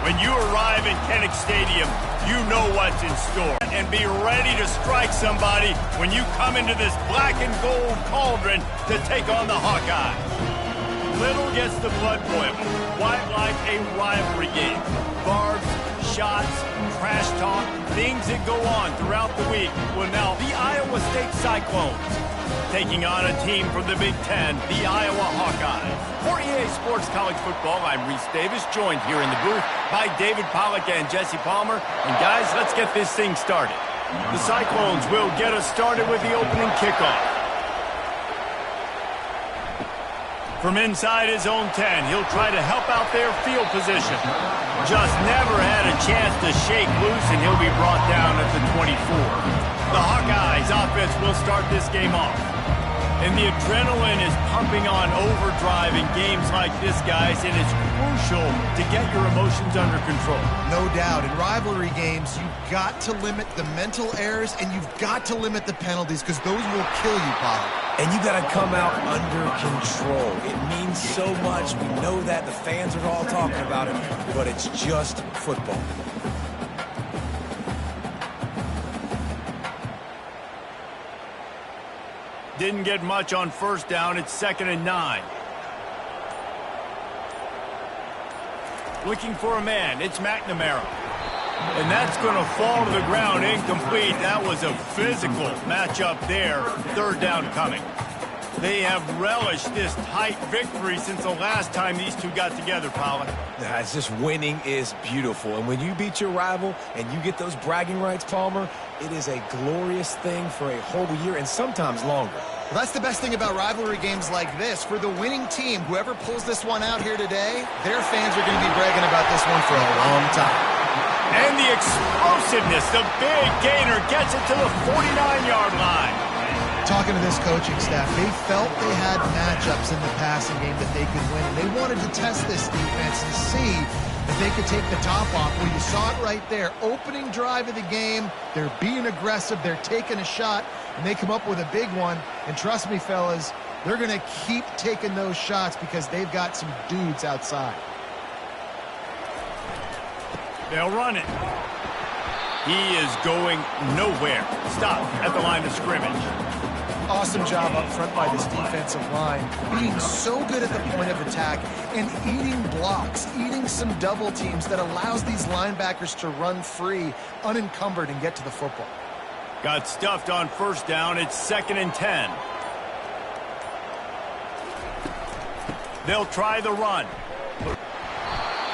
When you arrive in Kinnick Stadium, you know what's in store. And be ready to strike somebody when you come into this black and gold cauldron to take on the Hawkeyes. Little gets the blood boiling. Quite like a rivalry game. Barbs, shots, trash talk, things that go on throughout the week. Well, now, the Iowa State Cyclones taking on a team from the Big Ten, the Iowa Hawkeyes. For EA Sports College Football, I'm Reese Davis, joined here in the booth by David Pollack and Jesse Palmer. And guys, let's get this thing started. The Cyclones will get us started with the opening kickoff. From inside his own 10, he'll try to help out their field position. Just never had a chance to shake loose, and he'll be brought down at the 24. The Hawkeyes offense will start this game off. And the adrenaline is pumping on overdrive in games like this, guys, and it's crucial to get your emotions under control. No doubt. In rivalry games, you've got to limit the mental errors, and you've got to limit the penalties, because those will kill you, Paul. And you got to come out under control. It means so much. We know that. The fans are all talking about it, but it's just football. Didn't get much on first down. It's 2nd and 9. Looking for a man. It's McNamara. And that's going to fall to the ground incomplete. That was a physical matchup there. 3rd down coming. They have relished this tight victory since the last time these two got together, Pollack. It's just winning is beautiful. And when you beat your rival and you get those bragging rights, Palmer, it is a glorious thing for a whole year and sometimes longer. Well, that's the best thing about rivalry games like this. For the winning team, whoever pulls this one out here today, their fans are going to be bragging about this one for a long time. And the explosiveness, the big gainer gets it to the 49-yard line. Talking to this coaching staff, they felt they had matchups in the passing game that they could win, and they wanted to test this defense and see if they could take the top off. Well, you saw it right there. Opening drive of the game, they're being aggressive, they're taking a shot, and they come up with a big one. And trust me, fellas, they're going to keep taking those shots because they've got some dudes outside. They'll run it. He is going nowhere. Stop at the line of scrimmage. Awesome job up front by this defensive line, being so good at the point of attack and eating blocks, eating some double teams that allows these linebackers to run free, unencumbered, and get to the football. Got stuffed on first down. It's 2nd and 10. They'll try the run.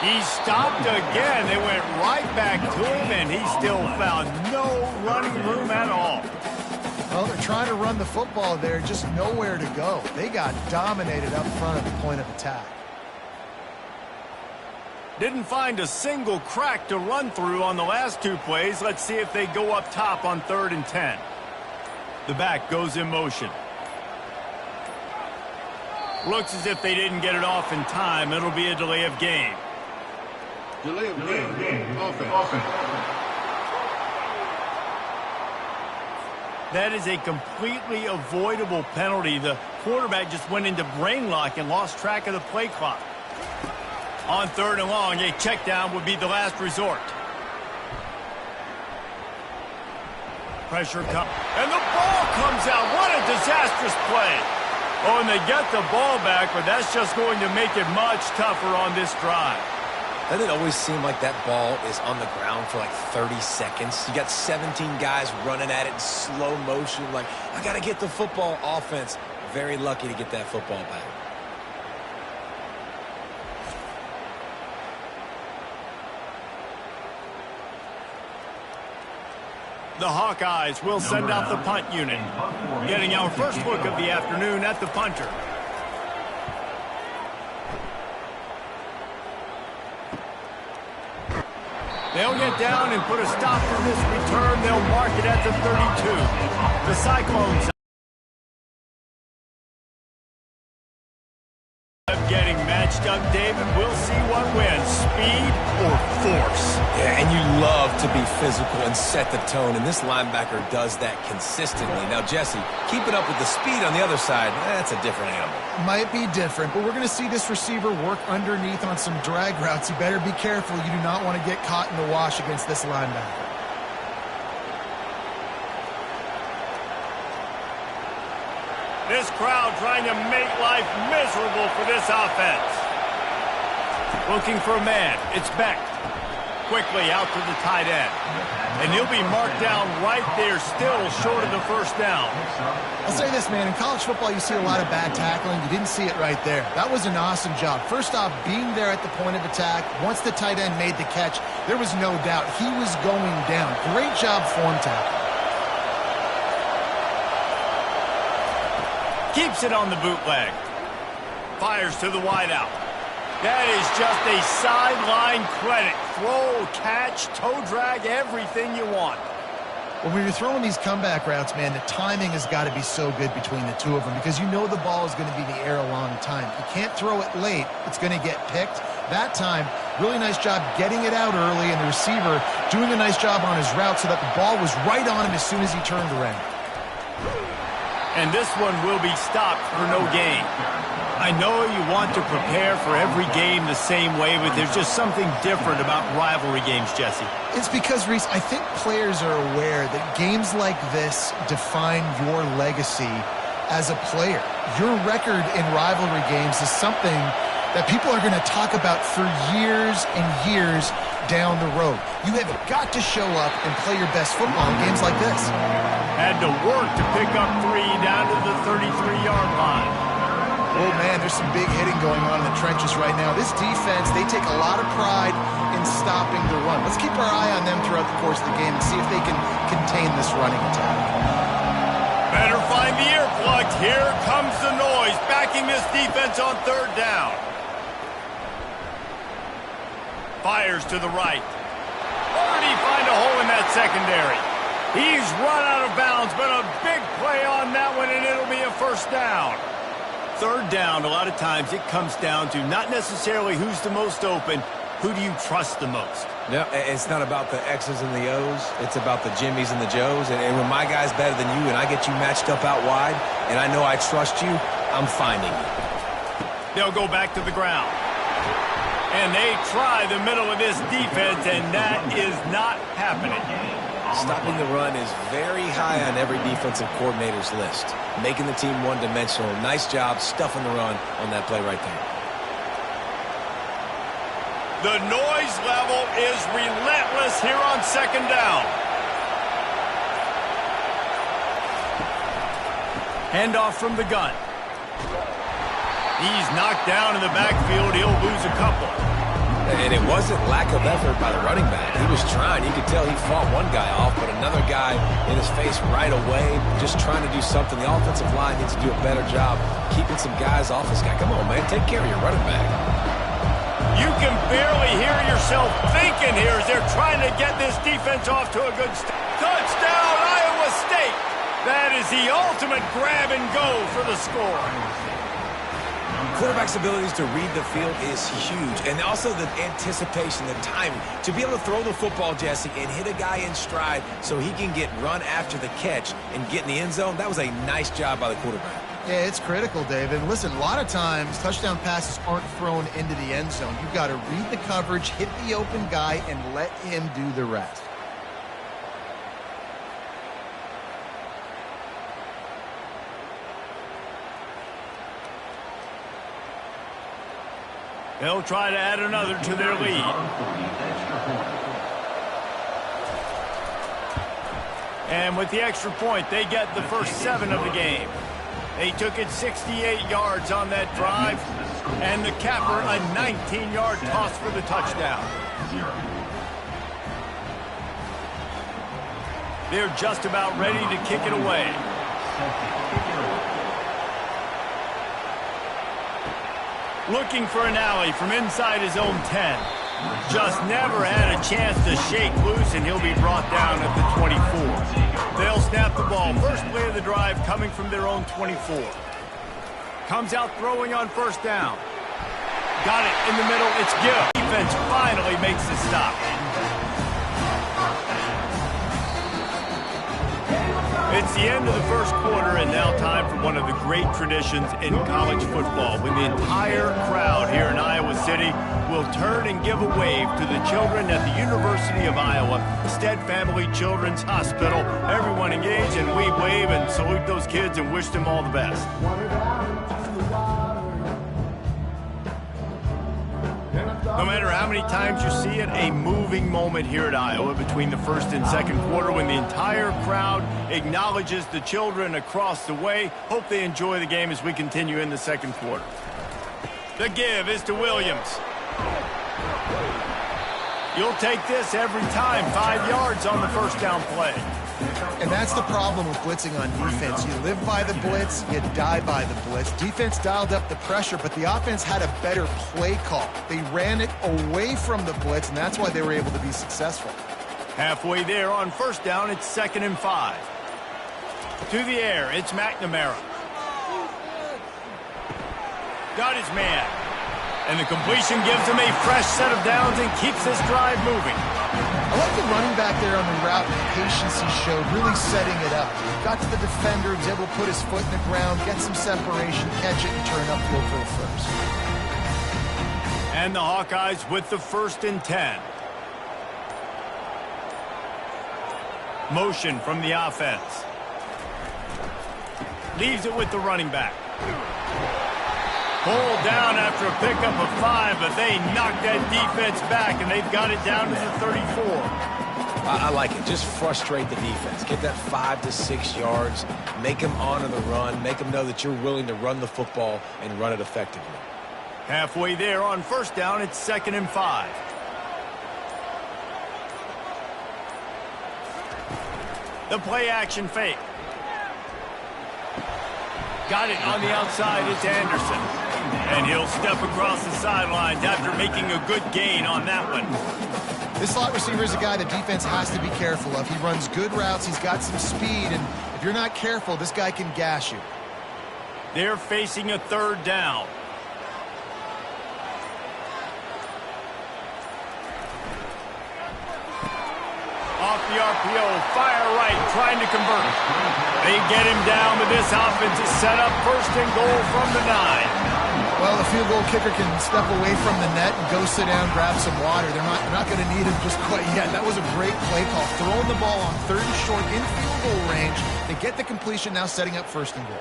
He stopped again. They went right back to him, and he still found no running room at all. Well, they're trying to run the football there, just nowhere to go. They got dominated up front at the point of attack. Didn't find a single crack to run through on the last 2 plays. Let's see if they go up top on 3rd and 10. The back goes in motion. Looks as if they didn't get it off in time. It'll be a delay of game. Delay of game. Offense. That is a completely avoidable penalty. The quarterback just went into brain lock and lost track of the play clock. On 3rd and long, a check down would be the last resort. Pressure comes, and the ball comes out. What a disastrous play. Oh, and they get the ball back, but that's just going to make it much tougher on this drive. Doesn't it always seem like that ball is on the ground for like 30 seconds? You got 17 guys running at it in slow motion. Like, I got to get the football. Offense, very lucky to get that football back. The Hawkeyes will send out the punt unit. Getting our first look of the afternoon at the punter. They'll get down and put a stop to this return. They'll mark it at the 32. The Cyclones getting matched up, David. We'll see what wins, speed or force. Yeah, and you love to be physical and set the tone, and this linebacker does that consistently. Now, Jesse, keep it up with the speed on the other side. That's a different animal. Might be different, but we're going to see this receiver work underneath on some drag routes. You better be careful. You do not want to get caught in the wash against this linebacker. This crowd trying to make life miserable for this offense. Looking for a man. It's Beck. Quickly out to the tight end. And he'll be marked down right there, still short of the first down. I'll say this, man. In college football, you see a lot of bad tackling. You didn't see it right there. That was an awesome job. First off, being there at the point of attack. Once the tight end made the catch, there was no doubt he was going down. Great job form tackle. Keeps it on the bootleg. Fires to the wideout. That is just a sideline credit. Throw, catch, toe drag, everything you want. Well, when you're throwing these comeback routes, man, the timing has got to be so good between the two of them because you know the ball is going to be in the air a long time. You can't throw it late. It's going to get picked. That time, really nice job getting it out early, and the receiver doing a nice job on his route so that the ball was right on him as soon as he turned around. And this one will be stopped for no gain. I know you want to prepare for every game the same way, but there's just something different about rivalry games, Jesse. It's because, Reese, I think players are aware that games like this define your legacy as a player. Your record in rivalry games is something that people are going to talk about for years and years down the road. You have got to show up and play your best football in games like this. Had to work to pick up 3 down to the 33-yard line. Oh, man, there's some big hitting going on in the trenches right now. This defense, they take a lot of pride in stopping the run. Let's keep our eye on them throughout the course of the game and see if they can contain this running attack. Better find the earplugs. Here comes the noise, backing this defense on third down. Fires to the right. Or did he find a hole in that secondary? He's run out of bounds, but a big play on that one, and it'll be a first down. Third down, a lot of times it comes down to not necessarily who's the most open, who do you trust the most? No, it's not about the X's and the O's. It's about the Jimmys and the Joes. And when my guy's better than you and I get you matched up out wide and I know I trust you, I'm finding you. They'll go back to the ground. And they try the middle of this defense, and that is not happening. Stopping the run is very high on every defensive coordinator's list. Making the team one-dimensional. Nice job stuffing the run on that play right there. The noise level is relentless here on second down. Handoff from the gun. He's knocked down in the backfield. He'll lose a couple. And it wasn't lack of effort by the running back. He was trying. You could tell he fought one guy off, but another guy in his face right away, just trying to do something. The offensive line needs to do a better job keeping some guys off this guy. Come on, man. Take care of your running back. You can barely hear yourself thinking here as they're trying to get this defense off to a good start. Touchdown, Iowa State. That is the ultimate grab and go for the score. Quarterback's abilities to read the field is huge, and also the anticipation, the timing. To be able to throw the football, Jesse, and hit a guy in stride so he can get run after the catch and get in the end zone, that was a nice job by the quarterback. Yeah, it's critical, David. Listen, a lot of times touchdown passes aren't thrown into the end zone. You've got to read the coverage, hit the open guy, and let him do the rest. They'll try to add another to their lead. And with the extra point, they get the first 7 of the game. They took it 68 yards on that drive, and the capper a 19-yard toss for the touchdown. They're just about ready to kick it away. Looking for an alley from inside his own 10. Just never had a chance to shake loose, and he'll be brought down at the 24. They'll snap the ball. First play of the drive coming from their own 24. Comes out throwing on first down. Got it in the middle. It's Gill. Defense finally makes the stop. It's the end of the first quarter, and now time for one of the great traditions in college football, when the entire crowd here in Iowa City will turn and give a wave to the children at the University of Iowa Stead Family Children's Hospital. Everyone engage, and we wave and salute those kids and wish them all the best. No matter how many times you see it, a moving moment here at Iowa between the first and second quarter when the entire crowd acknowledges the children across the way. Hope they enjoy the game as we continue in the second quarter. The give is to Williams. You'll take this every time. 5 yards on the first down play. And that's the problem with blitzing on defense. You live by the blitz, you die by the blitz. Defense dialed up the pressure, but the offense had a better play call. They ran it away from the blitz, and that's why they were able to be successful. Halfway there on first down, it's 2nd and 5. To the air, it's McNamara. Got his man. And the completion gives him a fresh set of downs and keeps this drive moving. I like the running back there on the route and the patience he showed, really setting it up. Got to the defender, was able to put his foot in the ground, get some separation, catch it, and turn upfield for the first. And the Hawkeyes with the 1st and 10. Motion from the offense. Leaves it with the running back. Pulled down after a pickup of 5, but they knocked that defense back, and they've got it down to the 34. I like it. Just frustrate the defense. Get that 5 to 6 yards. Make them honor the run. Make them know that you're willing to run the football and run it effectively. Halfway there on first down, it's 2nd and 5. The play action fake. Got it on the outside. It's Anderson. And he'll step across the sidelines after making a good gain on that one. This slot receiver is a guy the defense has to be careful of. He runs good routes. He's got some speed. And if you're not careful, this guy can gash you. They're facing a 3rd down. Off the RPO, fire right, trying to convert. They get him down, but this offense is set up 1st and goal from the 9. Well, the field goal kicker can step away from the net and go sit down, grab some water. They're not going to need him just quite yet. That was a great play call. Throwing the ball on 3rd and short in field goal range. They get the completion, now setting up 1st and goal.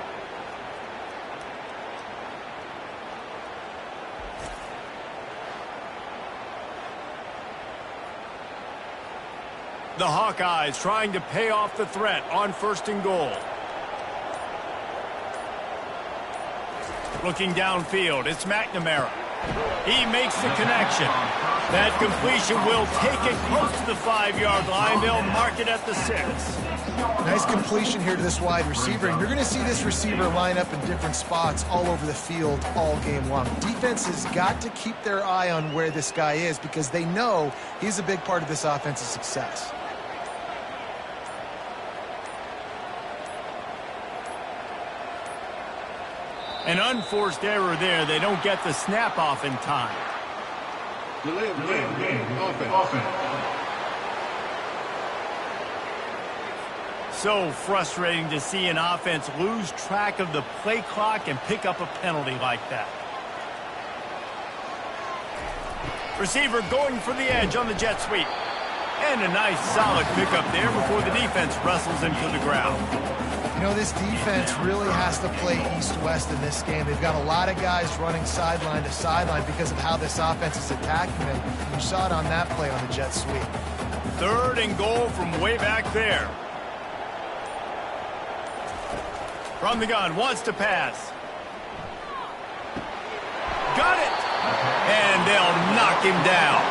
The Hawkeyes trying to pay off the threat on 1st and goal. Looking downfield, it's McNamara. He makes the connection. That completion will take it close to the 5-yard line. They'll mark it at the 6. Nice completion here to this wide receiver. And you're going to see this receiver line up in different spots all over the field all game long. Defense has got to keep their eye on where this guy is because they know he's a big part of this offense's success. An unforced error there. They don't get the snap off in time. Delay of game. Offense. So frustrating to see an offense lose track of the play clock and pick up a penalty like that. Receiver going for the edge on the jet sweep. And a nice solid pickup there before the defense wrestles him to the ground. You know, this defense really has to play east-west in this game. They've got a lot of guys running sideline to sideline because of how this offense is attacking them. You saw it on that play on the jet sweep. 3rd and goal from way back there. From the gun, wants to pass. Got it! And they'll knock him down.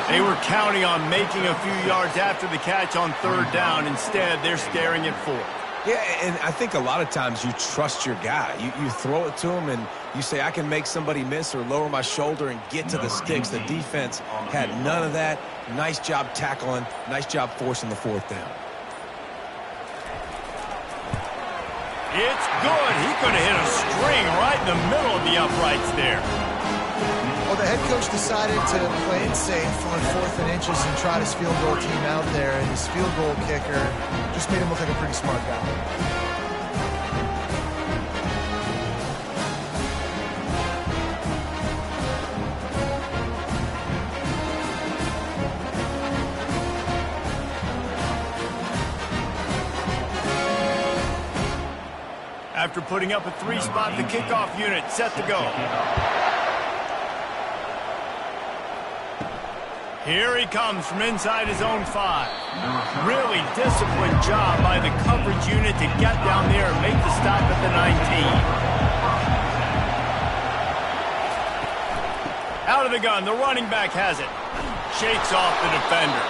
They were counting on making a few yards after the catch on 3rd down. Instead, they're staring at 4th. Yeah, and I think a lot of times you trust your guy. You throw it to him and you say, I can make somebody miss or lower my shoulder and get to the sticks. The defense had none of that. Nice job tackling. Nice job forcing the 4th down. It's good. He could have hit a string right in the middle of the uprights there. Well, the head coach decided to play it safe on 4th and inches and tried his field goal team out there, and his field goal kicker just made him look like a pretty smart guy. After putting up a 3-spot, the kickoff unit set to go. Here he comes from inside his own 5. Really disciplined job by the coverage unit to get down there and make the stop at the 19. Out of the gun, the running back has it. Shakes off the defender.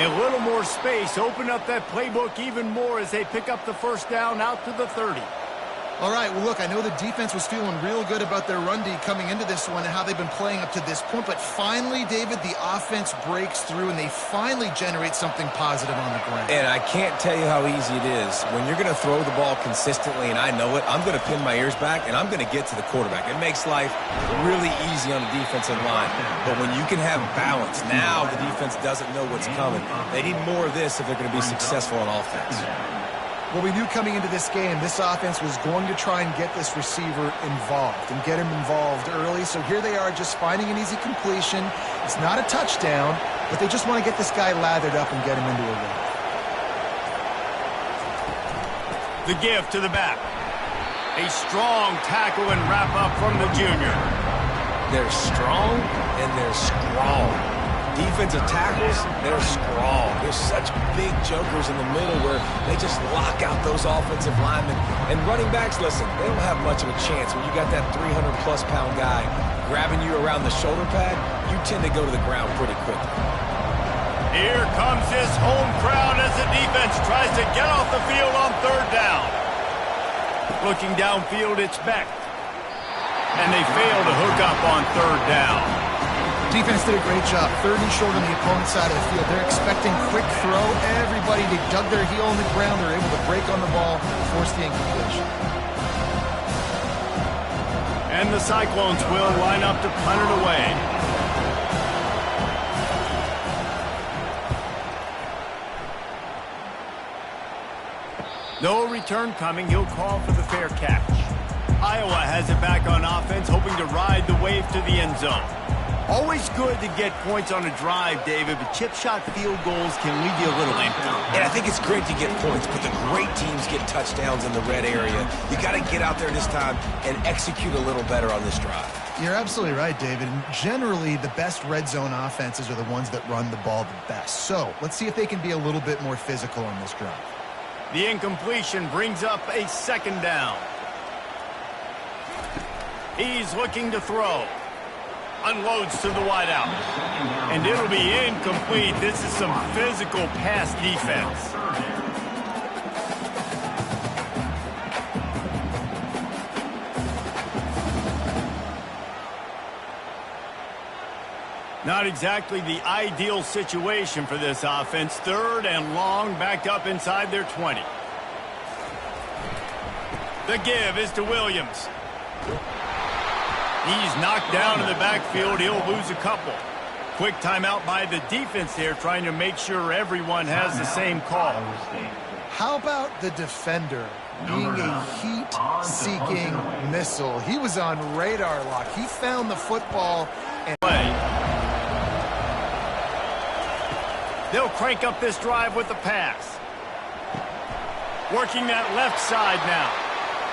A little more space, open up that playbook even more as they pick up the first down out to the 30. All right, well, look, I know the defense was feeling real good about their run D coming into this one and how they've been playing up to this point, but finally, David, the offense breaks through and they finally generate something positive on the ground. And I can't tell you how easy it is. When you're going to throw the ball consistently, and I know it, I'm going to pin my ears back, and I'm going to get to the quarterback. It makes life really easy on the defensive line. But when you can have balance, now the defense doesn't know what's coming. They need more of this if they're going to be successful on offense. Well, we knew coming into this game, this offense was going to try and get this receiver involved and get him involved early. So here they are just finding an easy completion. It's not a touchdown, but they just want to get this guy lathered up and get him into a run. The give to the back. A strong tackle and wrap up from the junior. They're strong and they're strong. Defensive tackles, they're strong. There's such big jokers in the middle where they just lock out those offensive linemen. And running backs, listen, they don't have much of a chance. When you got that 300-plus pound guy grabbing you around the shoulder pad, you tend to go to the ground pretty quickly. Here comes this home crowd as the defense tries to get off the field on 3rd down. Looking downfield, it's Beck. And they fail to hook up on 3rd down. Defense did a great job. 3rd and short on the opponent's side of the field. They're expecting quick throw. Everybody, they dug their heel on the ground. They're able to break on the ball, force the incompletion. And the Cyclones will line up to punt it away. No return coming. He'll call for the fair catch. Iowa has it back on offense, hoping to ride the wave to the end zone. Always good to get points on a drive, David, but chip shot field goals can leave you a little empty. And I think it's great to get points, but the great teams get touchdowns in the red area. You got to get out there this time and execute a little better on this drive. You're absolutely right, David. And generally, the best red zone offenses are the ones that run the ball the best. So let's see if they can be a little bit more physical on this drive. The incompletion brings up a 2nd down. He's looking to throw. Unloads to the wideout. And it'll be incomplete. This is some physical pass defense. Not exactly the ideal situation for this offense. 3rd and long, backed up inside their 20. The give is to Williams. He's knocked down in the backfield. He'll lose a couple. Quick timeout by the defense there, trying to make sure everyone has the same call. How about the defender being a heat-seeking missile? He was on radar lock. He found the football and they'll crank up this drive with the pass. Working that left side now.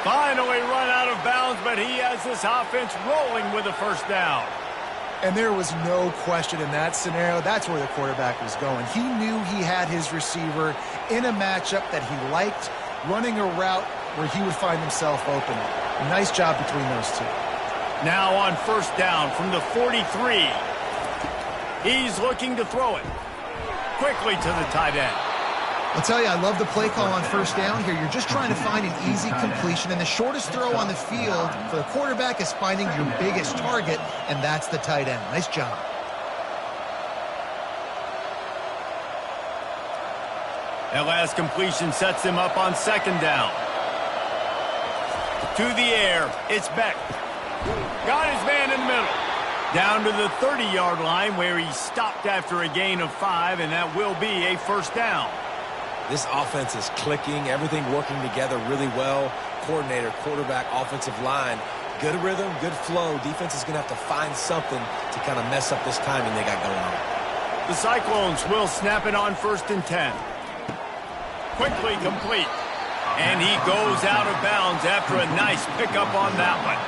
Finally run out of bounds, but he has this offense rolling with a 1st down. And there was no question in that scenario. That's where the quarterback was going. He knew he had his receiver in a matchup that he liked, running a route where he would find himself open. Nice job between those two. Now on 1st down from the 43. He's looking to throw it. Quickly to the tight end. I'll tell you, I love the play call on 1st down here. You're just trying to find an easy completion, and the shortest throw on the field for the quarterback is finding your biggest target, and that's the tight end. Nice job. That last completion sets him up on 2nd down. To the air, it's Beck. Got his man in the middle. Down to the 30-yard line where he stopped after a gain of 5, and that will be a first down. This offense is clicking, everything working together really well. Coordinator, quarterback, offensive line, good rhythm, good flow. Defense is going to have to find something to kind of mess up this timing they got going on. The Cyclones will snap it on 1st and 10. Quickly complete. And he goes out of bounds after a nice pickup on that one.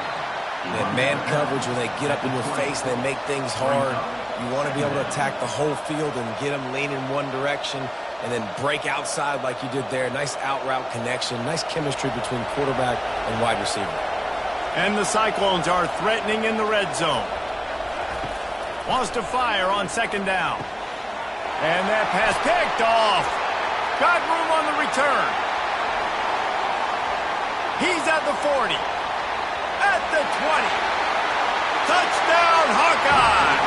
And man coverage, when they get up in your face, they make things hard. You want to be able to attack the whole field and get them leaning one direction and then break outside like you did there. Nice out route connection, nice chemistry between quarterback and wide receiver. And the Cyclones are threatening in the red zone. Wants to fire on 2nd down. And that pass picked off. Got room on the return. He's at the 40. At the 20. Touchdown, Hawkeyes!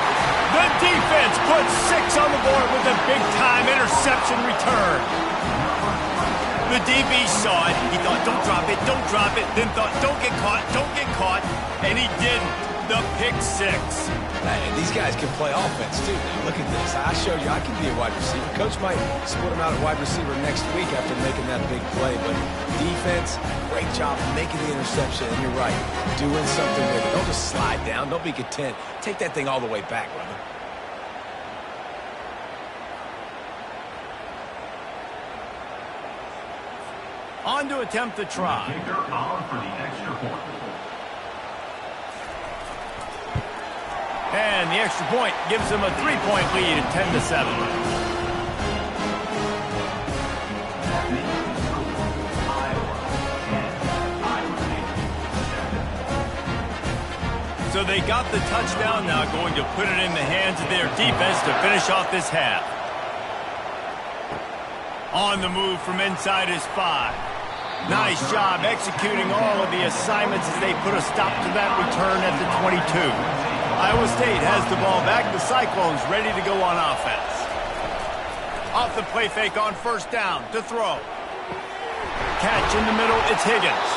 The defense puts 6 on the board with a big-time interception return. The DB saw it. He thought, don't drop it, don't drop it. Then thought, don't get caught. And he didn't. The pick 6. And these guys can play offense, too. Now, look at this. I showed you I can be a wide receiver. Coach might split him out at wide receiver next week after making that big play. But defense, great job making the interception. And you're right, doing something with it. Don't just slide down. Don't be content. Take that thing all the way back, brother. On to attempt the try. Kicker on for the extra point. And the extra point gives them a 3-point lead at 10-7. So they got the touchdown, now going to put it in the hands of their defense to finish off this half. On the move from inside his 5. Nice job executing all of the assignments as they put a stop to that return at the 22. Iowa State has the ball back. The Cyclones ready to go on offense. Off the play fake on 1st down to throw. Catch in the middle, it's Higgins.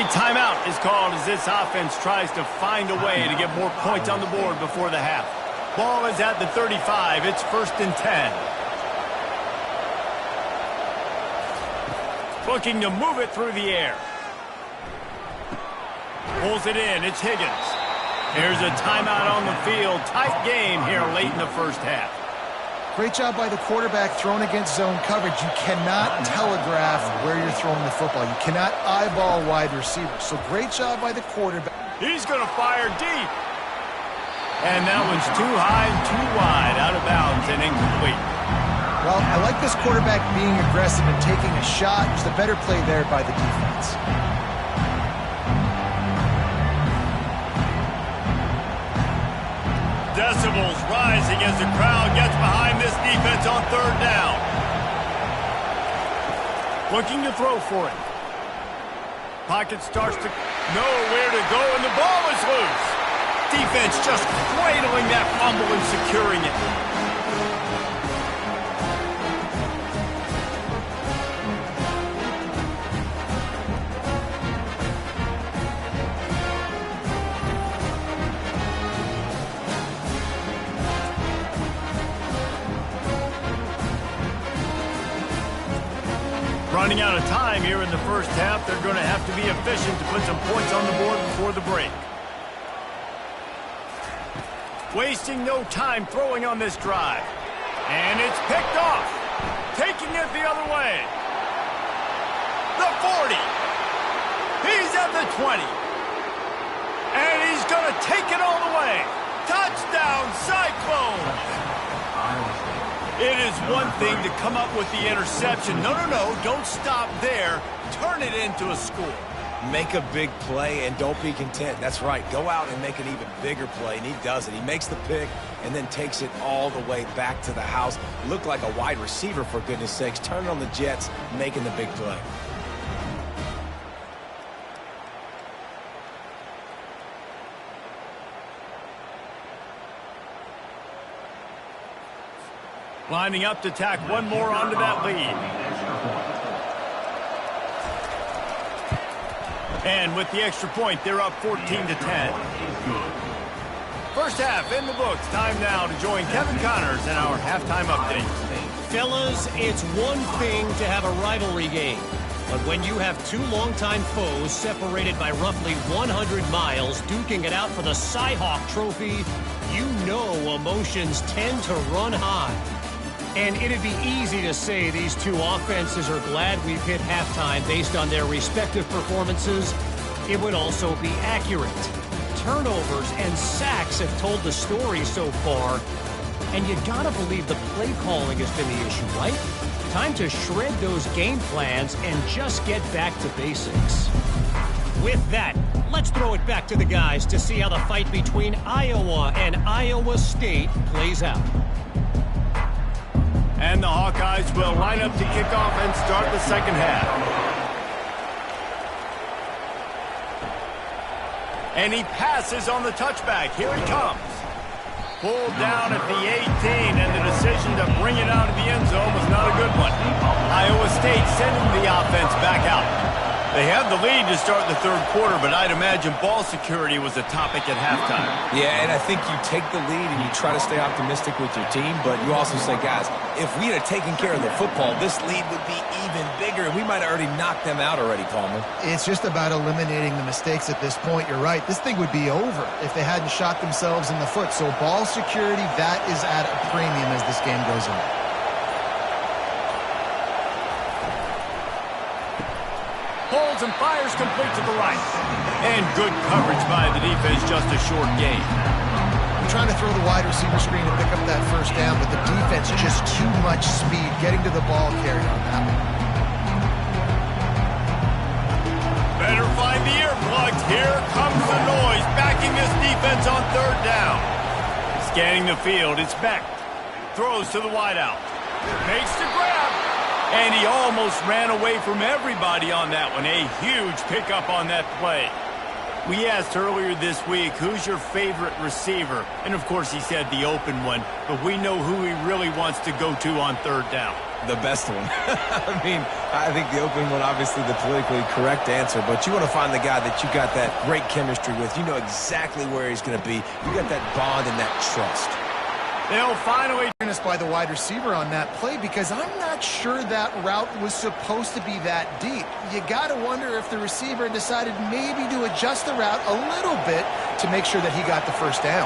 A timeout is called as this offense tries to find a way to get more points on the board before the half. Ball is at the 35. It's 1st and 10. Looking to move it through the air. Pulls it in. It's Higgins. Here's a timeout on the field. Tight game here late in the first half. Great job by the quarterback thrown against zone coverage. You cannot telegraph where you're throwing the football. You cannot eyeball wide receivers. So great job by the quarterback. He's going to fire deep. And that one's too high and too wide, out of bounds and incomplete. Well, I like this quarterback being aggressive and taking a shot. It was the better play there by the defense. Decibels rising as the crowd gets behind this defense on 3rd down. Looking to throw for it. Pocket starts to know where to go, and the ball is loose. Defense just cradling that fumble and securing it. Running out of time here in the first half. They're going to have to be efficient to put some points on the board before the break. Wasting no time throwing on this drive. And it's picked off. Taking it the other way. The 40. He's at the 20. And he's going to take it all the way. Touchdown, Cyclones! It is one thing to come up with the interception. No, don't stop there. Turn it into a score. Make a big play and don't be content. That's right. Go out and make an even bigger play, and he does it. He makes the pick and then takes it all the way back to the house. Looked like a wide receiver, for goodness sakes. Turning on the Jets, making the big play. Lining up to tack one more onto that lead. And with the extra point, they're up 14-10. 1st First half in the books. Time now to join Kevin Connors in our halftime update. Fellas, it's one thing to have a rivalry game. But when you have two longtime foes separated by roughly 100 miles duking it out for the Cy-Hawk Trophy, you know emotions tend to run high. And it'd be easy to say these two offenses are glad we've hit halftime based on their respective performances. It would also be accurate. Turnovers and sacks have told the story so far. And you gotta believe the play calling has been the issue, right? Time to shred those game plans and just get back to basics. With that, let's throw it back to the guys to see how the fight between Iowa and Iowa State plays out. And the Hawkeyes will line up to kick off and start the second half. And he passes on the touchback. Here he comes. Pulled down at the 18, and the decision to bring it out of the end zone was not a good one. Iowa State sending the offense back out. They have the lead to start the third quarter, but I'd imagine ball security was a topic at halftime. Yeah, and I think you take the lead and you try to stay optimistic with your team, but you also say, guys, if we had taken care of the football, this lead would be even bigger, and we might have already knocked them out already, Palmer. It's just about eliminating the mistakes at this point. You're right. This thing would be over if they hadn't shot themselves in the foot. So ball security, that is at a premium as this game goes on. Holds and fires complete to the right. And good coverage by the defense, just a short gain. I'm trying to throw the wide receiver screen to pick up that first down, but the defense just too much speed getting to the ball carrier on that one. Better find the earplugs. Here comes the noise, backing this defense on third down. Scanning the field, it's Beck. Throws to the wideout. Makes the grab. And he almost ran away from everybody on that one. A huge pickup on that play. We asked earlier this week, who's your favorite receiver? And, of course, he said the open one. But we know who he really wants to go to on third down. The best one. I mean, I think the open one, obviously the politically correct answer, but you want to find the guy that you got that great chemistry with. You know exactly where he's going to be. You got that bond and that trust. They'll finally turn us by the wide receiver on that play because I'm not sure that route was supposed to be that deep. You got to wonder if the receiver decided maybe to adjust the route a little bit to make sure that he got the first down.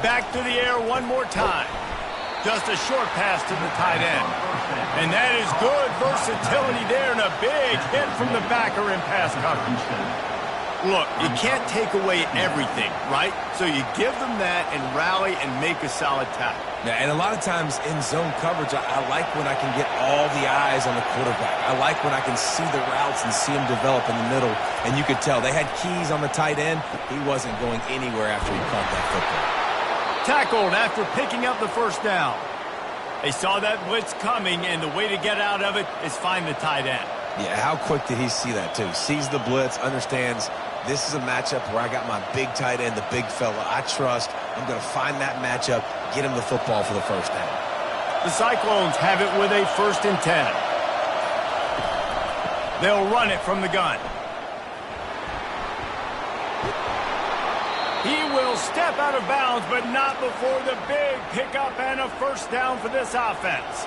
Back to the air one more time. Just a short pass to the tight end. And that is good versatility there and a big hit from the backer in pass coverage. Look, you can't take away everything, right? So you give them that and rally and make a solid tackle. Yeah, and a lot of times in zone coverage, I like when I can get all the eyes on the quarterback. I like when I can see the routes and see them develop in the middle. And you could tell they had keys on the tight end. He wasn't going anywhere after he caught that football. Tackled after picking up the first down. They saw that blitz coming, and the way to get out of it is find the tight end. Yeah, how quick did he see that, too? Sees the blitz, understands this is a matchup where I got my big tight end, the big fella I trust. I'm going to find that matchup, get him the football for the first down. The Cyclones have it with a 1st and 10. They'll run it from the gun. He will step out of bounds, but not before the big pickup and a first down for this offense.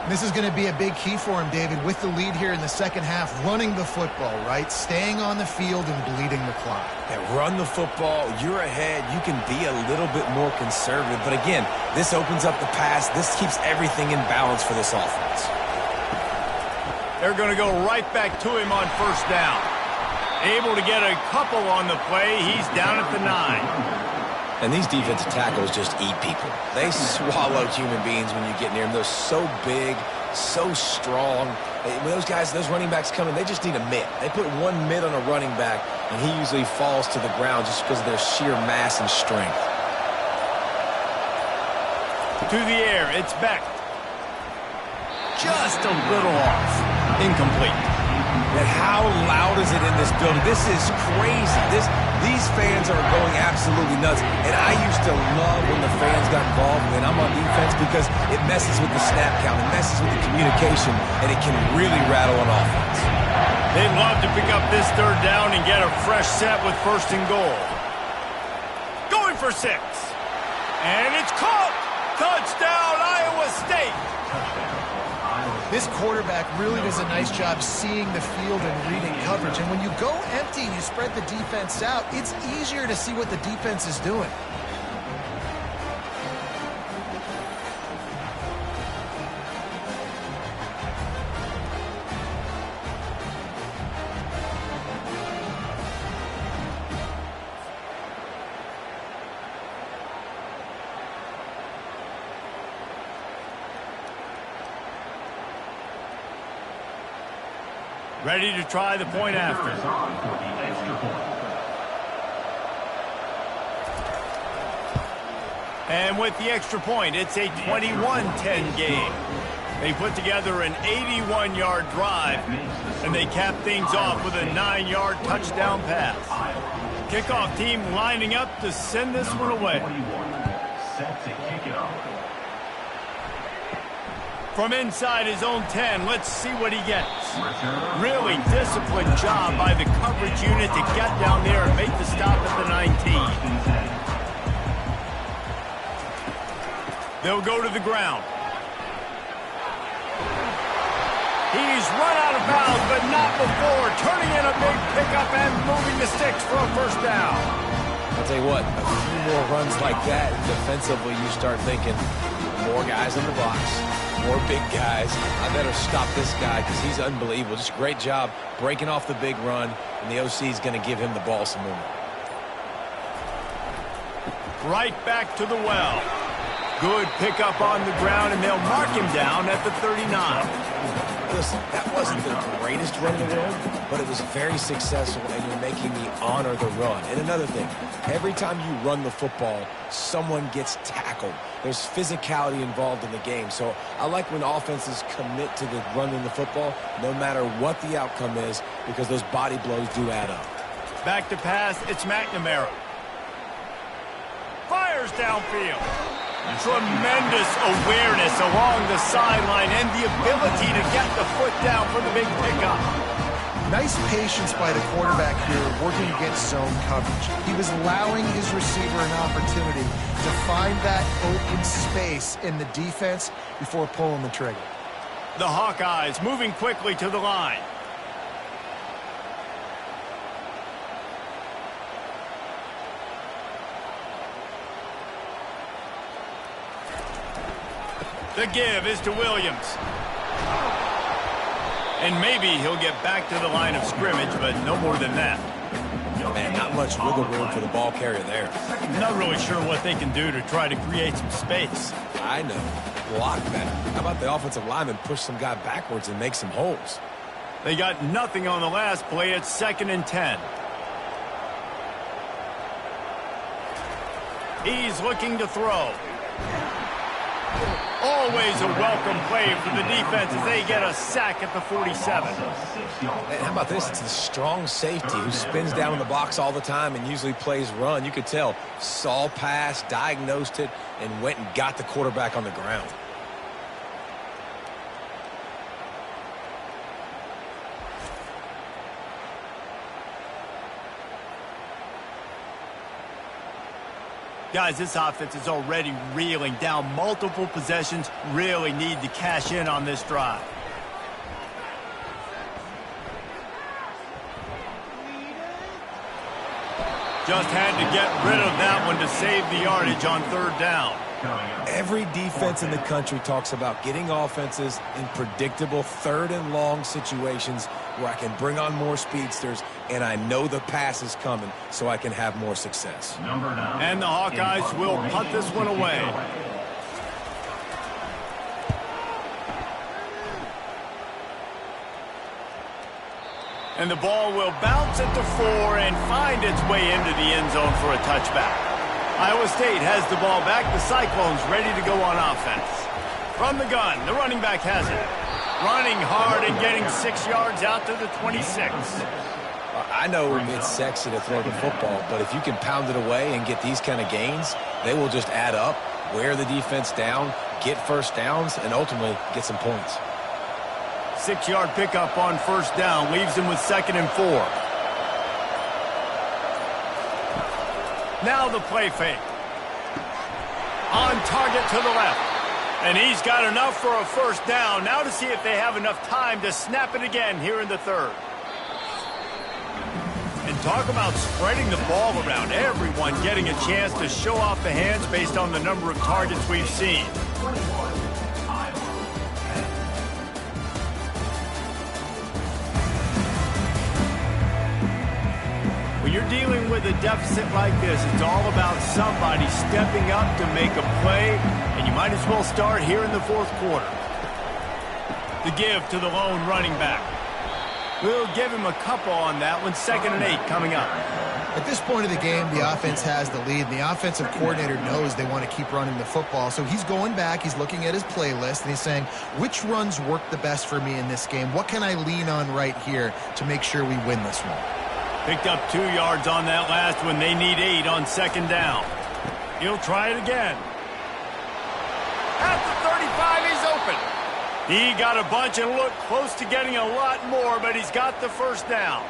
This is going to be a big key for him, David, with the lead here in the second half, running the football, right? Staying on the field and bleeding the clock. Yeah, run the football. You're ahead. You can be a little bit more conservative. But again, this opens up the pass. This keeps everything in balance for this offense. They're going to go right back to him on first down. Able to get a couple on the play. He's down at the 9. And these defensive tackles just eat people. They swallow human beings when you get near them. They're so big, so strong. When those guys, those running backs come in, they just need a mitt. They put one mitt on a running back, and he usually falls to the ground just because of their sheer mass and strength. To the air, it's Beck. Just a little off. Incomplete. And how loud is it in this building? This is crazy. These fans are going absolutely nuts. And I used to love when the fans got involved when I'm on defense because it messes with the snap count. It messes with the communication, and it can really rattle an offense. They'd love to pick up this third down and get a fresh set with 1st and goal. Going for 6. And it's caught. Touchdown, Iowa State. This quarterback really does a nice job seeing the field and reading coverage. And when you go empty and you spread the defense out, it's easier to see what the defense is doing. Ready to try the point after. And with the extra point, it's a 21-10 game. They put together an 81-yard drive, and they cap things off with a 9-yard touchdown pass. Kickoff team lining up to send this one away. Set to kick it off. From inside his own 10, let's see what he gets. Really disciplined job by the coverage unit to get down there and make the stop at the 19. They'll go to the ground. He's run out of bounds, but not before. Turning in a big pickup and moving the sticks for a 1st down. I'll tell you what, a few more runs like that, defensively you start thinking, more guys in the box. More big guys. I better stop this guy because he's unbelievable. Just great job breaking off the big run, and the OC is going to give him the ball some more. Right back to the well. Good pickup on the ground, and they'll mark him down at the 39. Listen, that wasn't the greatest run in the world, but it was very successful, and you're making me honor the run. And another thing, every time you run the football, someone gets tackled. There's physicality involved in the game. So I like when offenses commit to the running the football, no matter what the outcome is, because those body blows do add up. Back to pass, it's McNamara. Fires downfield. Tremendous awareness along the sideline and the ability to get the foot down for the big pickup. Nice patience by the quarterback here working against zone coverage. He was allowing his receiver an opportunity to find that open space in the defense before pulling the trigger. The Hawkeyes moving quickly to the line. The give is to Williams. And maybe he'll get back to the line of scrimmage, but no more than that. Man, not much wiggle room for the ball carrier there. Not really sure what they can do to try to create some space. I know. Block that. How about the offensive lineman push some guy backwards and make some holes? They got nothing on the last play. It's 2nd and 10. He's looking to throw. Always a welcome play for the defense as they get a sack at the 47. And how about this? It's the strong safety who spins down in the box all the time and usually plays run. You could tell, saw pass, diagnosed it, and went and got the quarterback on the ground. Guys, this offense is already reeling down multiple possessions. Really need to cash in on this drive. Just had to get rid of that one to save the yardage on 3rd down. Every defense in the country talks about getting offenses in predictable 3rd and long situations where I can bring on more speedsters and I know the pass is coming so I can have more success. And the Hawkeyes will punt this one away. And the ball will bounce at the 4 and find its way into the end zone for a touchback. Iowa State has the ball back. The Cyclones ready to go on offense. From the gun, the running back has it. Running hard and getting 6 yards out to the 26. I know it's sexy to throw the football, but if you can pound it away and get these kind of gains, they will just add up, wear the defense down, get 1st downs, and ultimately get some points. 6-yard pickup on first down. Leaves him with 2nd and 4. Now the play fake. On target to the left. And he's got enough for a first down. Now to see if they have enough time to snap it again here in the 3rd. And talk about spreading the ball around. Everyone getting a chance to show off the hands based on the number of targets we've seen. When you're dealing with a deficit like this, it's all about somebody stepping up to make a play, and you might as well start here in the 4th quarter. The give to the lone running back. We'll give him a couple on that one. 2nd and 8 coming up. At this point of the game, the offense has the lead. The offensive coordinator knows they want to keep running the football. So he's going back, he's looking at his playlist, and he's saying, which runs work the best for me in this game? What can I lean on right here to make sure we win this one? Picked up 2 yards on that last one. They need 8 on 2nd down. He'll try it again. At the 35, he's open. He got a bunch and looked close to getting a lot more, but he's got the first down.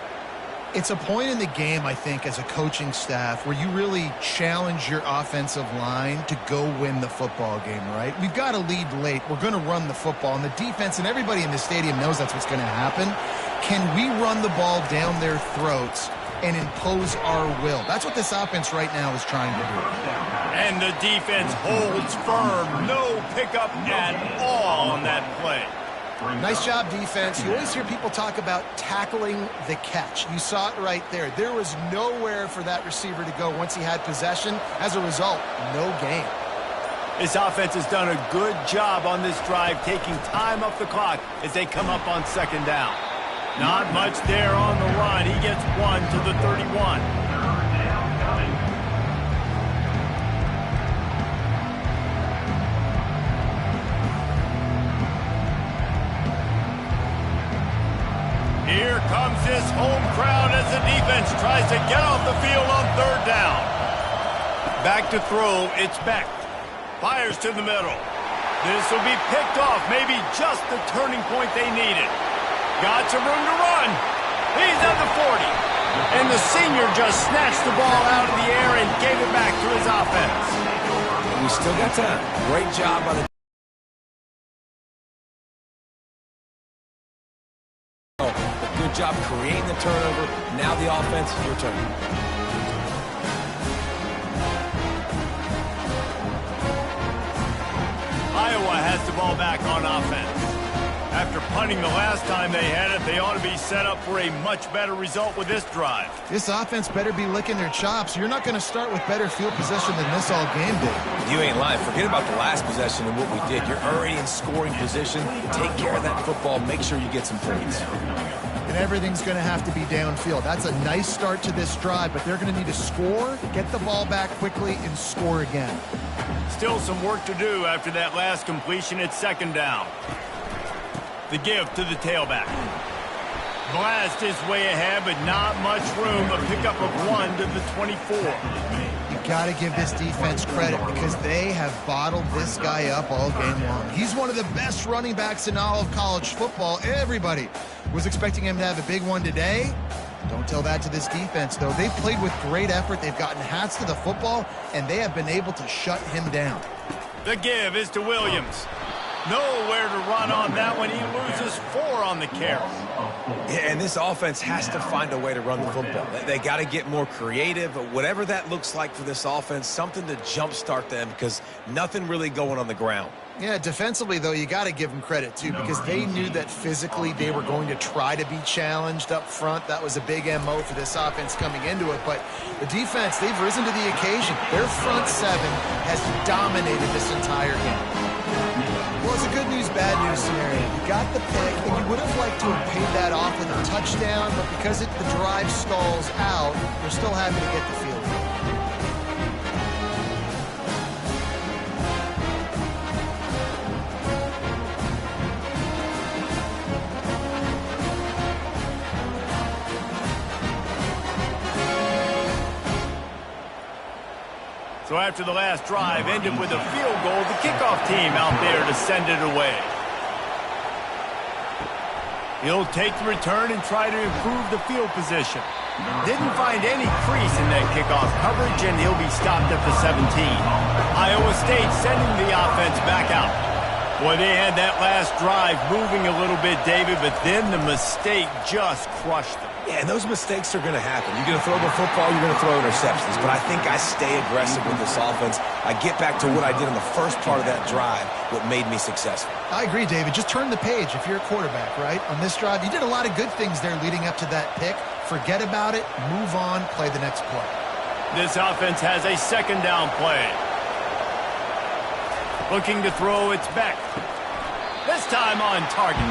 It's a point in the game, I think, as a coaching staff where you really challenge your offensive line to go win the football game, right? We've got to lead late. We're going to run the football, and the defense and everybody in the stadium knows that's what's going to happen. Can we run the ball down their throats and impose our will? That's what this offense right now is trying to do. And the defense holds firm. No pickup at all on that play. Nice job, defense. You always hear people talk about tackling the catch. You saw it right there. There was nowhere for that receiver to go once he had possession. As a result, no gain. This offense has done a good job on this drive, taking time off the clock as they come up on 2nd down. Not much there on the run. He gets 1 to the 31. Here comes this home crowd as the defense tries to get off the field on 3rd down. Back to throw, it's Beck. Fires to the middle. This will be picked off, maybe just the turning point they needed. Got some room to run. He's at the 40. And the senior just snatched the ball out of the air and gave it back to his offense. We still got time. Great job by the good job creating the turnover. Now the offense, your turn. Iowa has the ball back on offense. After punting the last time they had it, they ought to be set up for a much better result with this drive. This offense better be licking their chops. You're not going to start with better field possession than this all game did. You ain't lying. Forget about the last possession and what we did. You're already in scoring position. Take care of that football. Make sure you get some points. And everything's going to have to be downfield. That's a nice start to this drive, but they're going to need to score, get the ball back quickly, and score again. Still some work to do after that last completion at 2nd down. The give to the tailback. Blast his way ahead, but not much room. A pickup of 1 to the 24. You got to give this defense credit because they have bottled this guy up all game long. He's one of the best running backs in all of college football. Everybody was expecting him to have a big one today. Don't tell that to this defense, though. They've played with great effort. They've gotten hats to the football, and they have been able to shut him down. The give is to Williams. Nowhere to run on that one. He loses 4 on the carry. Yeah, and this offense has to find a way to run the football. They got to get more creative. Whatever that looks like for this offense, something to jumpstart them because nothing really going on the ground. Yeah, defensively, though, you got to give them credit, too, because they knew that physically they were going to try to be challenged up front. That was a big MO for this offense coming into it. But the defense, they've risen to the occasion. Their front 7 has dominated this entire game. Well, it's a good news, bad news scenario. You got the pick, and you would have liked to have paid that off with a touchdown, but because the drive stalls out, they're still happy to get the field goal. So after the last drive ended with a field goal, the kickoff team out there to send it away. He'll take the return and try to improve the field position. Didn't find any crease in that kickoff coverage, and he'll be stopped at the 17. Iowa State sending the offense back out. Boy, they had that last drive moving a little bit, David, but then the mistake just crushed them. Yeah, and those mistakes are going to happen. You're going to throw the football, you're going to throw interceptions. But I think I stay aggressive with this offense. I get back to what I did in the first part of that drive, what made me successful. I agree, David. Just turn the page if you're a quarterback, right? On this drive, you did a lot of good things there leading up to that pick. Forget about it, move on, play the next play. This offense has a second down play. Looking to throw, it's Beck. This time on target.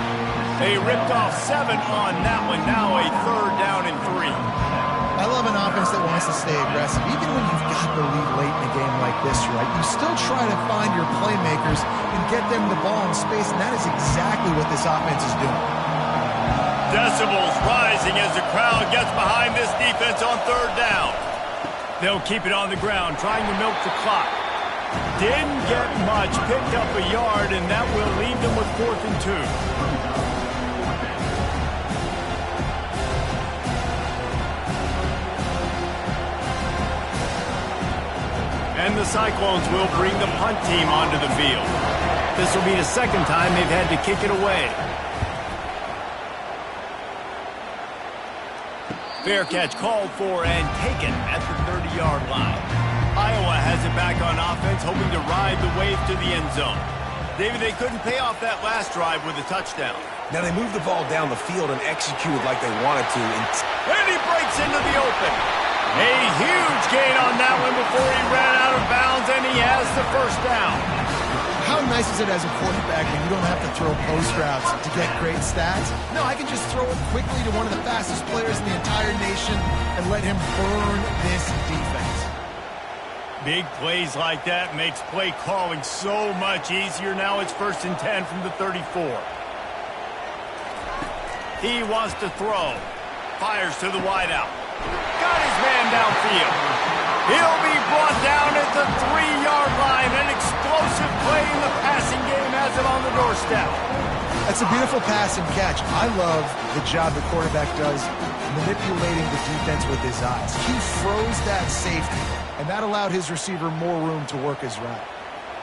They ripped off 7 on that one. Now a 3rd down and 3. I love an offense that wants to stay aggressive. Even when you've got the lead late in a game like this, right, you still try to find your playmakers and get them the ball in space, and that is exactly what this offense is doing. Decibels rising as the crowd gets behind this defense on 3rd down. They'll keep it on the ground, trying to milk the clock. Didn't get much, picked up a yard, and that will leave them with 4th and 2. And the Cyclones will bring the punt team onto the field. This will be the second time they've had to kick it away. Fair catch called for and taken at the 30-yard line. Iowa has it back on offense, hoping to ride the wave to the end zone. David, they couldn't pay off that last drive with a touchdown. Now they moved the ball down the field and executed like they wanted to. And he breaks into the open. A huge gain on that one before he ran out of bounds, and he has the 1st down. How nice is it as a quarterback when you don't have to throw post routes to get great stats? No, I can just throw it quickly to one of the fastest players in the entire nation and let him burn this defense. Big plays like that makes play calling so much easier. Now it's 1st and 10 from the 34. He wants to throw. Fires to the wideout. Got his man downfield. He'll be brought down at the 3-yard line. An explosive play in the passing game has it on the doorstep. That's a beautiful pass and catch. I love the job the quarterback does manipulating the defense with his eyes. He froze that safety, and that allowed his receiver more room to work his route.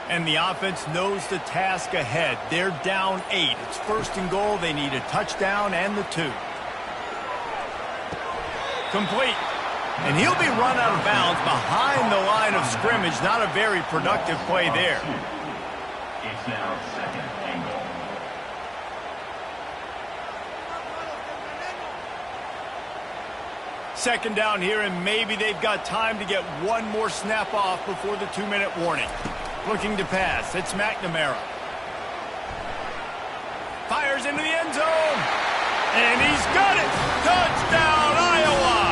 And the offense knows the task ahead. They're down 8. It's 1st and goal. They need a touchdown and the 2. Complete. And he'll be run out of bounds behind the line of scrimmage. Not a very productive play there. It's now 2nd and goal. Second down here, and maybe they've got time to get one more snap off before the 2-minute warning. Looking to pass. It's McNamara. Fires into the end zone. And he's got it. Touchdown, Iowa.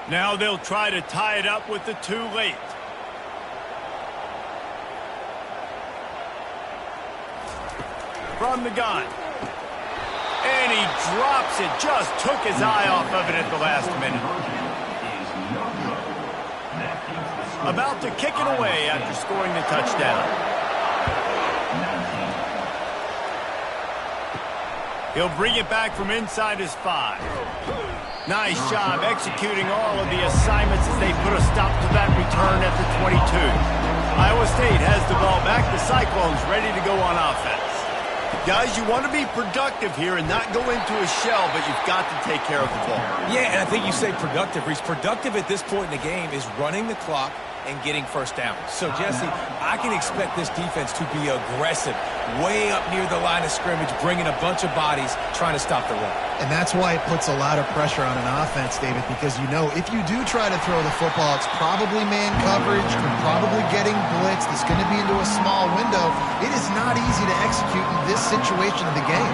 Now they'll try to tie it up with the 2 late. From the gun. And he drops it. Just took his eye off of it at the last minute. About to kick it away after scoring the touchdown. He'll bring it back from inside his 5. Nice job executing all of the assignments as they put a stop to that return at the 22. Iowa State has the ball back. The Cyclones ready to go on offense. Guys, you want to be productive here and not go into a shell, but you've got to take care of the ball. Yeah, and I think you say productive. Reese, productive at this point in the game is running the clock and getting 1st down. So, Jesse, I can expect this defense to be aggressive, way up near the line of scrimmage, bringing a bunch of bodies, trying to stop the run. And that's why it puts a lot of pressure on an offense, David, because you know if you do try to throw the football, it's probably man coverage, you're probably getting blitzed, it's going to be into a small window. It is not easy to execute in this situation of the game.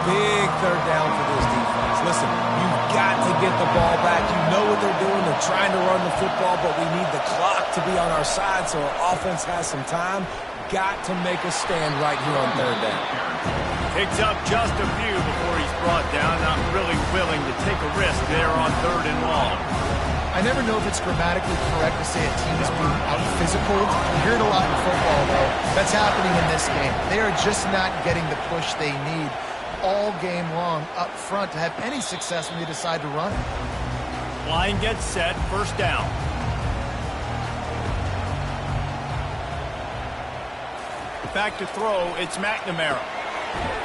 Big 3rd down for this defense. Listen, you've got to get the ball back. You know what they're doing. They're trying to run the football, but we need the clock to be on our side so our offense has some time. Got to make a stand right here on third down. Picks up just a few before he's brought down. Not really willing to take a risk there on 3rd and long. I never know if it's grammatically correct to say a team is being out-physical. You hear it a lot in football, though. That's happening in this game. They are just not getting the push they need all game long up front to have any success when they decide to run. Line gets set, 1st down. Back to throw, it's McNamara.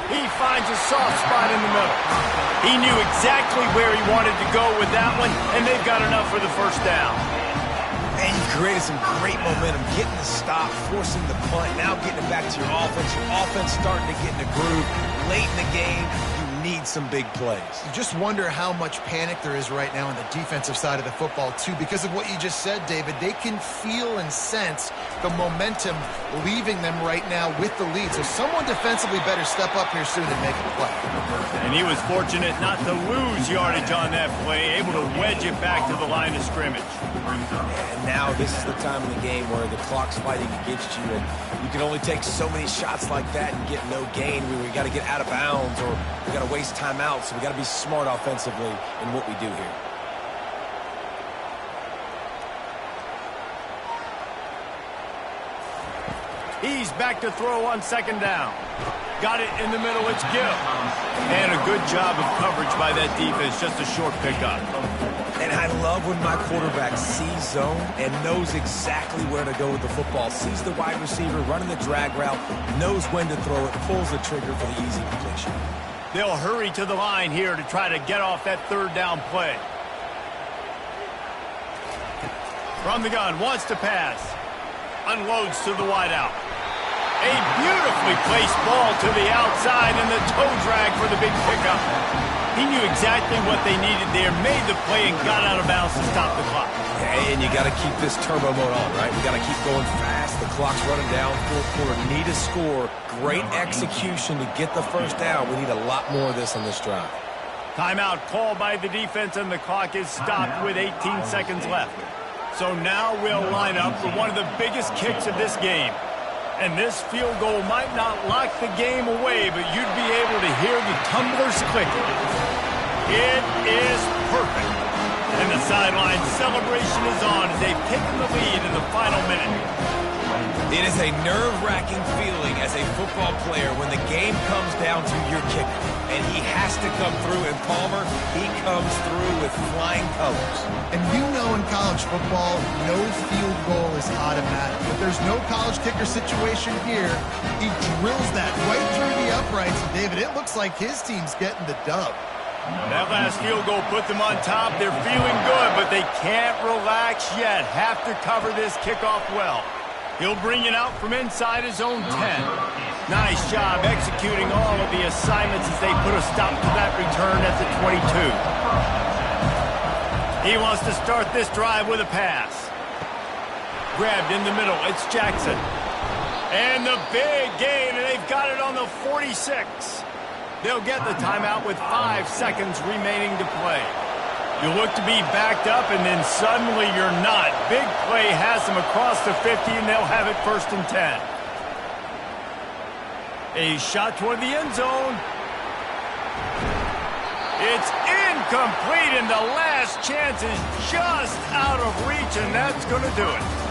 He finds a soft spot in the middle. He knew exactly where he wanted to go with that one, and they've got enough for the 1st down. And you created some great momentum, getting the stop, forcing the punt, now getting it back to your offense. Your offense starting to get in the groove. Late in the game, you need some big plays. You just wonder how much panic there is right now on the defensive side of the football, too. Because of what you just said, David, they can feel and sense the momentum leaving them right now with the lead. So someone defensively better step up here soon and make a play. And he was fortunate not to lose yardage on that play, able to wedge it back to the line of scrimmage. And now this is the time of the game where the clock's fighting against you, and you can only take so many shots like that and get no gain. We got to get out of bounds, or we got to waste timeouts. So we got to be smart offensively in what we do here. He's back to throw on 2nd down. Got it in the middle, it's Gill. And a good job of coverage by that defense, just a short pickup. And I love when my quarterback sees zone and knows exactly where to go with the football. Sees the wide receiver running the drag route, knows when to throw it, pulls the trigger for the easy completion. They'll hurry to the line here to try to get off that 3rd down play. From the gun, wants to pass. Unloads to the wideout. A beautifully placed ball to the outside and the toe drag for the big pickup. He knew exactly what they needed there, made the play, and got out of bounds to stop the clock. And you got to keep this turbo mode on, right? We got to keep going fast. The clock's running down. 4th quarter. Need a score. Great execution to get the 1st down. We need a lot more of this on this drive. Timeout called by the defense, and the clock is stopped with 18 seconds left. So now we'll line up for one of the biggest kicks of this game. And this field goal might not lock the game away, but you'd be able to hear the tumblers clicking. It is perfect. And the sideline celebration is on as they've taken the lead in the final minute. It is a nerve-wracking feeling as a football player when the game comes down to your kicker. And he has to come through, and Palmer, he comes through with flying colors. And you know in college football, no field goal is automatic. But there's no college kicker situation here. He drills that right through the uprights. And David, it looks like his team's getting the dub. That last field goal put them on top. They're feeling good, but they can't relax yet. Have to cover this kickoff well. He'll bring it out from inside his own 10. Nice job executing all of the assignments as they put a stop to that return at the 22. He wants to start this drive with a pass. Grabbed in the middle, it's Jackson. And the big gain, and they've got it on the 46. They'll get the timeout with 5 seconds remaining to play. You look to be backed up, and then suddenly you're not. Big play has them across the 50, and they'll have it 1st and 10. A shot toward the end zone. It's incomplete, and the last chance is just out of reach, and that's going to do it.